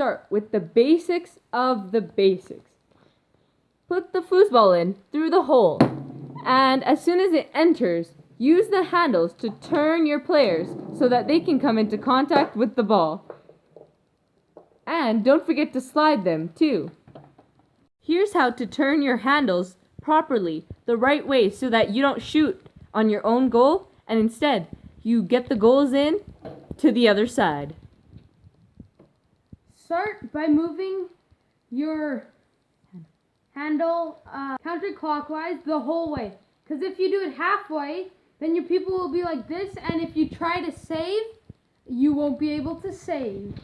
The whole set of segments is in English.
start with the basics of the basics. Put the foosball in through the hole, and as soon as it enters, use the handles to turn your players so that they can come into contact with the ball. And don't forget to slide them too. Here's how to turn your handles properly, the right way, so that you don't shoot on your own goal and instead you get the goals in to the other side. Start by moving your handle counterclockwise the whole way. Because if you do it halfway, then your people will be like this, and if you try to save, you won't be able to save.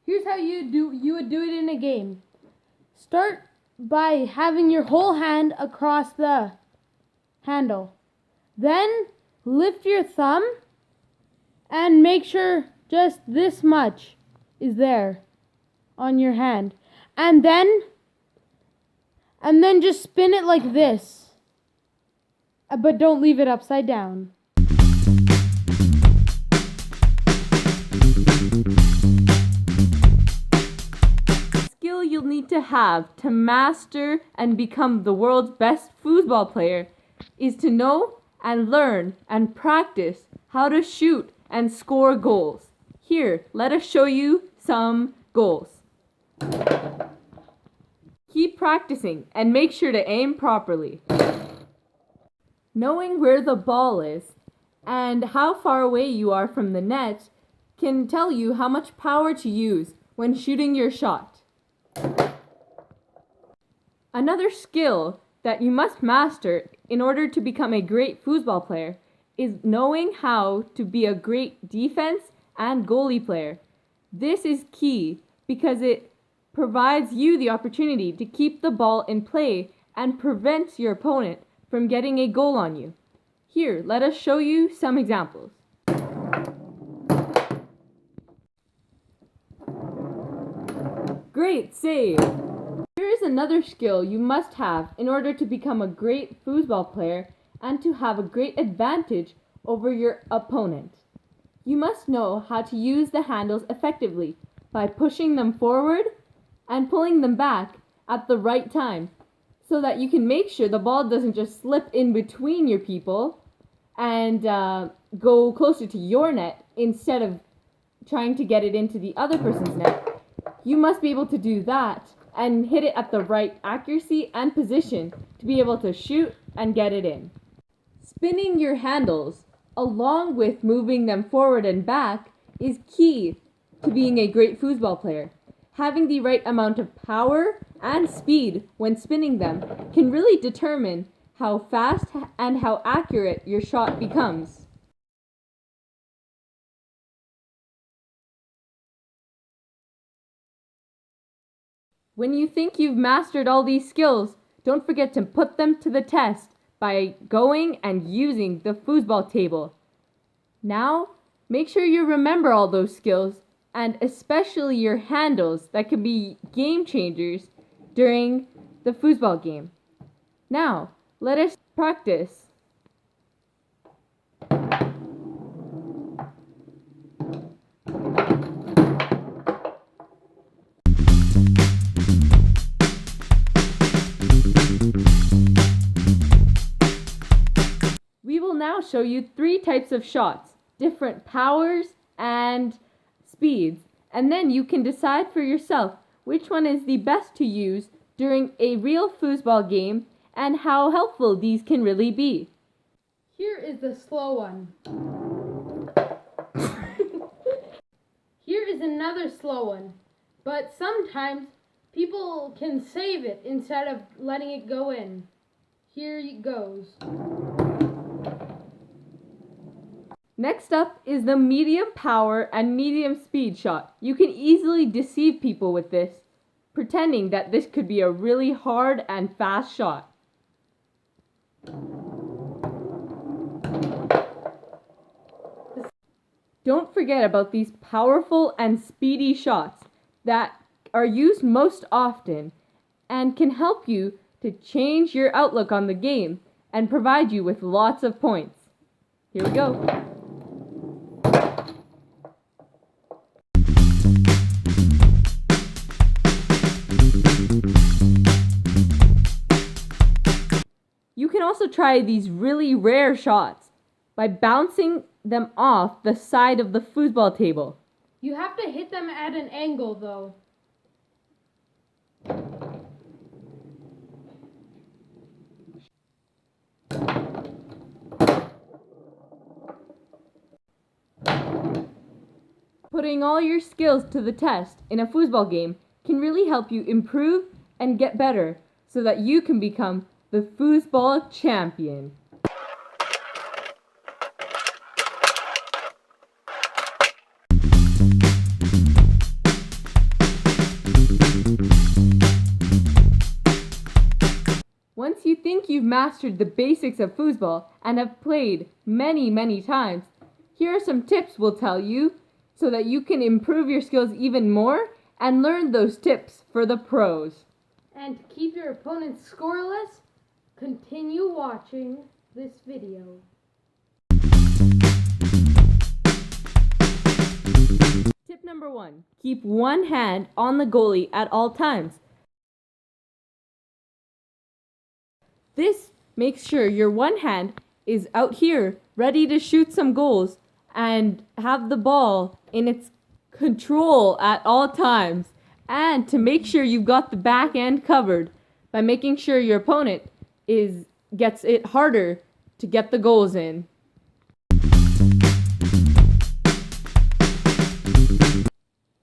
Here's how you would do it in a game. Start by having your whole hand across the handle. Then lift your thumb and make sure just this much is there on your hand. And then just spin it like this. But don't leave it upside down. Skill you'll need to have to master and become the world's best foosball player is to know and learn and practice how to shoot and score goals. Here, let us show you some goals. Keep practicing and make sure to aim properly. Knowing where the ball is and how far away you are from the net can tell you how much power to use when shooting your shot. Another skill that you must master in order to become a great foosball player is knowing how to be a great defense and goalie player. This is key because it provides you the opportunity to keep the ball in play and prevents your opponent from getting a goal on you. Here, let us show you some examples. Great save! Here is another skill you must have in order to become a great foosball player and to have a great advantage over your opponent. You must know how to use the handles effectively by pushing them forward and pulling them back at the right time so that you can make sure the ball doesn't just slip in between your people and go closer to your net instead of trying to get it into the other person's net. You must be able to do that and hit it at the right accuracy and position to be able to shoot and get it in. Spinning your handles, along with moving them forward and back, is key to being a great foosball player. Having the right amount of power and speed when spinning them can really determine how fast and how accurate your shot becomes. When you think you've mastered all these skills, don't forget to put them to the test by going and using the foosball table. Now, make sure you remember all those skills and especially your handles that can be game changers during the foosball game. Now, let us practice. We will now show you 3 types of shots, different powers and speeds, and then you can decide for yourself which one is the best to use during a real foosball game and how helpful these can really be. Here is the slow one. Here is another slow one, but sometimes people can save it instead of letting it go in. Here it goes. Next up is the medium power and medium speed shot. You can easily deceive people with this, pretending that this could be a really hard and fast shot. Don't forget about these powerful and speedy shots that are used most often and can help you to change your outlook on the game and provide you with lots of points. Here we go. also try these really rare shots by bouncing them off the side of the foosball table. You have to hit them at an angle though. Putting all your skills to the test in a foosball game can really help you improve and get better so that you can become the foosball champion. Once you think you've mastered the basics of foosball and have played many times, here are some tips we'll tell you so that you can improve your skills even more and learn those tips for the pros. And to keep your opponents scoreless, continue watching this video. Tip number 1. Keep one hand on the goalie at all times. This makes sure your one hand is out here ready to shoot some goals and have the ball in its control at all times, and to make sure you've got the back end covered by making sure your opponent gets it harder to get the goals in.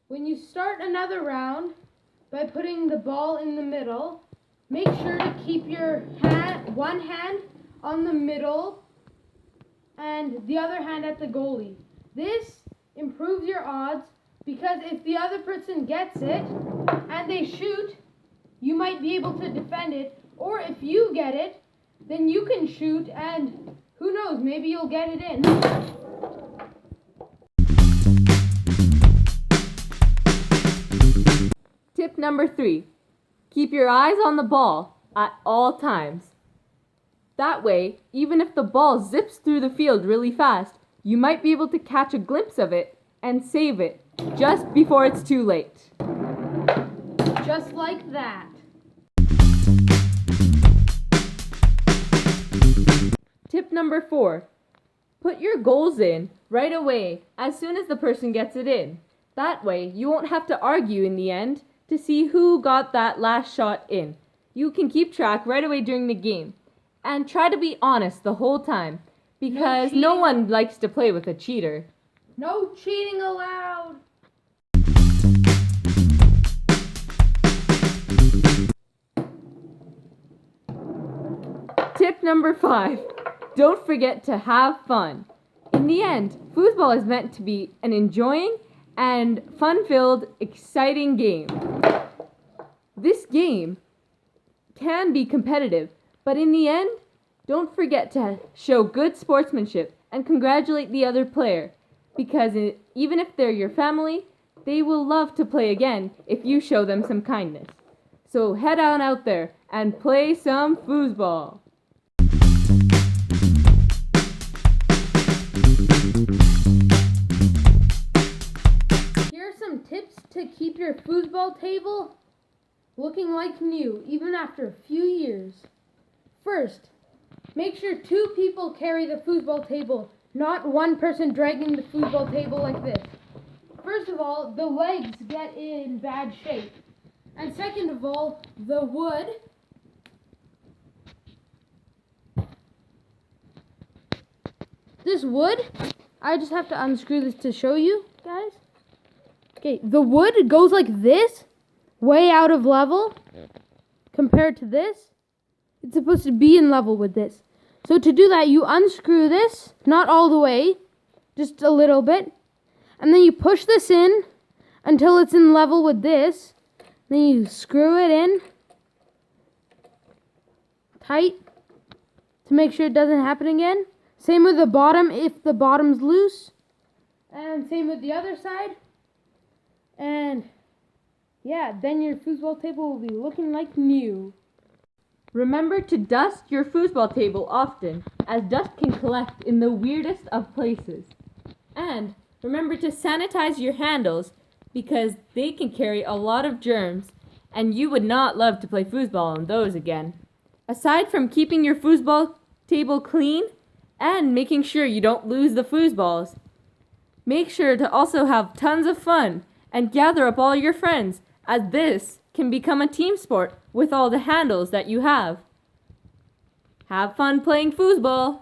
When you start another round by putting the ball in the middle, make sure to keep your one hand on the middle and the other hand at the goalie. This improves your odds because if the other person gets it and they shoot, you might be able to defend it. Or if you get it, then you can shoot and who knows, maybe you'll get it in. Tip number 3. Keep your eyes on the ball at all times. That way, even if the ball zips through the field really fast, you might be able to catch a glimpse of it and save it just before it's too late. Just like that. Tip number 4. Put your goals in right away as soon as the person gets it in. That way, you won't have to argue in the end to see who got that last shot in. You can keep track right away during the game. And try to be honest the whole time, because no one likes to play with a cheater. No cheating allowed. Tip number 5. Don't forget to have fun. In the end, foosball is meant to be an enjoying and fun-filled, exciting game. This game can be competitive, but in the end, don't forget to show good sportsmanship and congratulate the other player, because even if they're your family, they will love to play again if you show them some kindness. So head on out there and play some foosball. Here are some tips to keep your foosball table looking like new, even after a few years. First, make sure 2 people carry the foosball table, not one person dragging the foosball table like this. First of all, the legs get in bad shape. And second of all, the wood I just have to unscrew this to show you guys. Okay, the wood goes like this, way out of level compared to this. It's supposed to be in level with this. So to do that, you unscrew this, not all the way, just a little bit. And then you push this in until it's in level with this. Then you screw it in tight to make sure it doesn't happen again. Same with the bottom if the bottom's loose. And same with the other side. And yeah, then your foosball table will be looking like new. Remember to dust your foosball table often, as dust can collect in the weirdest of places. And remember to sanitize your handles, because they can carry a lot of germs, and you would not love to play foosball on those again. Aside from keeping your foosball table clean and making sure you don't lose the foosballs. Make sure to also have tons of fun and gather up all your friends, as this can become a team sport with all the handles that you have. Have fun playing foosball!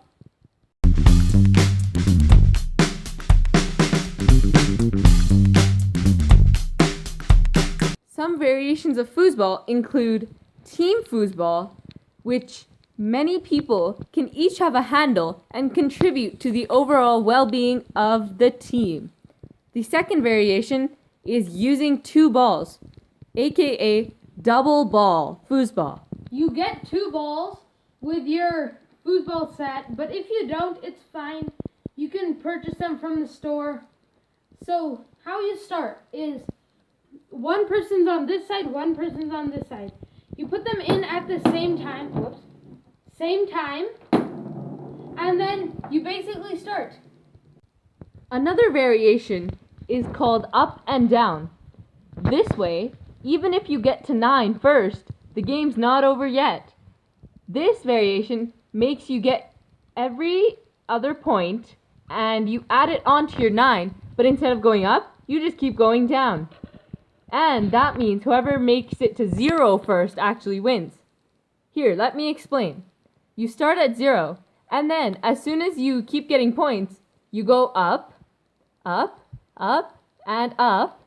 Some variations of foosball include team foosball, which many people can each have a handle and contribute to the overall well-being of the team. The second variation is using two balls, aka double ball foosball. You get 2 balls with your foosball set, but if you don't, it's fine. You can purchase them from the store. So how you start is one person's on this side, one person's on this side. You put them in at the same time. Same time. And then you basically start. Another variation is called up and down. This way, even if you get to 9 first, the game's not over yet. This variation makes you get every other point and you add it onto your 9, but instead of going up, you just keep going down. And that means whoever makes it to 0 first actually wins. Here, let me explain. You start at 0, and then as soon as you keep getting points, you go up, up, up, and up.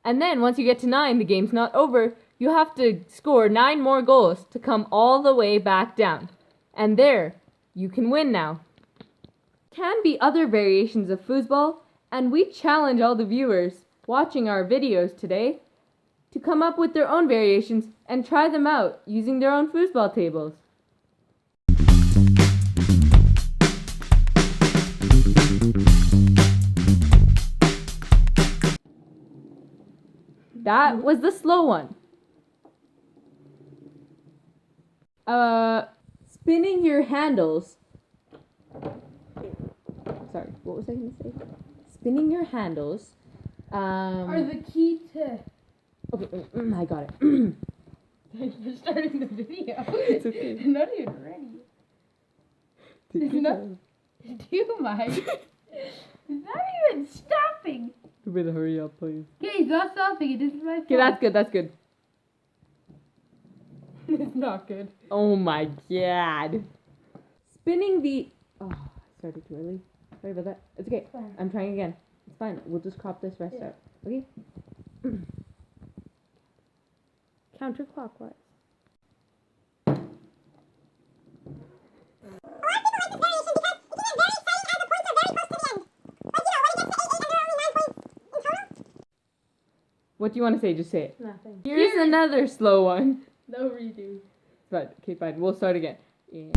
And then once you get to 9, the game's not over. You have to score 9 more goals to come all the way back down. And there, you can win now. There can be other variations of foosball, and we challenge all the viewers watching our videos today to come up with their own variations and try them out using their own foosball tables. That was the slow one. Spinning your handles. Sorry, what was I going to say? Spinning your handles. Are the key to... Okay, I got it. Thanks for starting the video. It's okay. I'm not even ready. It's not... Do you mind? It's not even stopping. You better hurry up, please. Okay, it's not stopping. It isn't my fault. Okay, that's good, that's good. It's not good. Oh my god. Spinning the... Oh, I started too early. Sorry about that. It's okay. Fine. I'm trying again. It's fine. We'll just crop this rest out. Okay? Counterclockwise. What do you want to say? Just say it. Nothing. Here's another slow one. No redo. But, okay, fine. We'll start again. Yeah.